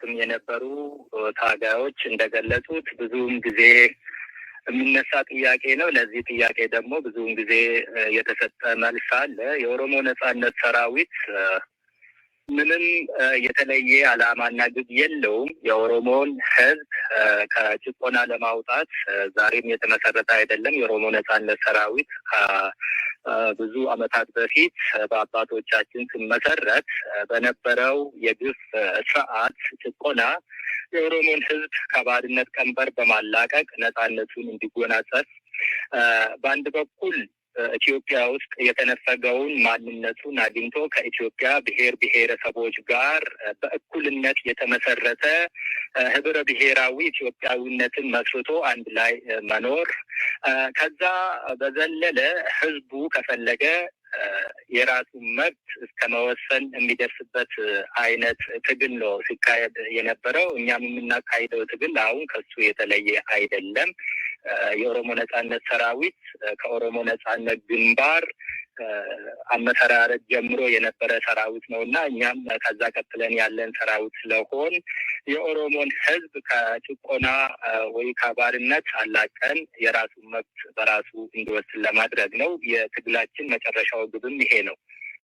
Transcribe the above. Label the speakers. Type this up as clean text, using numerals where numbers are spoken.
Speaker 1: በፊትም የነበሩ ታጋዮች እንደገለጹት ብዙውን ጊዜ የሚነሳ ጥያቄ ነው። ለዚህ ጥያቄ ደግሞ ብዙውን ጊዜ የተሰጠ መልስ አለ። የኦሮሞ ነጻነት ሰራዊት ምንም የተለየ ዓላማና ግብ የለውም። የኦሮሞን ሕዝብ ከጭቆና ለማውጣት ዛሬም የተመሰረተ አይደለም። የኦሮሞ ነጻነት ሰራዊት ከብዙ ዓመታት በፊት በአባቶቻችን ሲመሰረት በነበረው የግፍ ስርዓት ጭቆና የኦሮሞን ሕዝብ ከባርነት ቀንበር በማላቀቅ ነጻነቱን እንዲጎናጸፍ በአንድ በኩል ኢትዮጵያ ውስጥ የተነፈገውን ማንነቱን አግኝቶ ከኢትዮጵያ ብሔር ብሔረሰቦች ጋር በእኩልነት የተመሰረተ ህብረ ብሔራዊ ኢትዮጵያዊነትን መስርቶ አንድ ላይ መኖር፣ ከዛ በዘለለ ህዝቡ ከፈለገ የራሱ መብት እስከ መወሰን የሚደርስበት አይነት ትግል ነው ሲካሄድ የነበረው። እኛም የምናካሂደው ትግል አሁን ከሱ የተለየ አይደለም። የኦሮሞ ነጻነት ሰራዊት ከኦሮሞ ነጻነት ግንባር አመሰራረት ጀምሮ የነበረ ሰራዊት ነው እና እኛም ከዛ ቀጥለን ያለን ሰራዊት ስለሆን የኦሮሞን ህዝብ ከጭቆና ወይ ከባርነት አላቀን የራሱን መብት በራሱ እንዲወስን ለማድረግ ነው። የትግላችን መጨረሻው ግብም ይሄ ነው።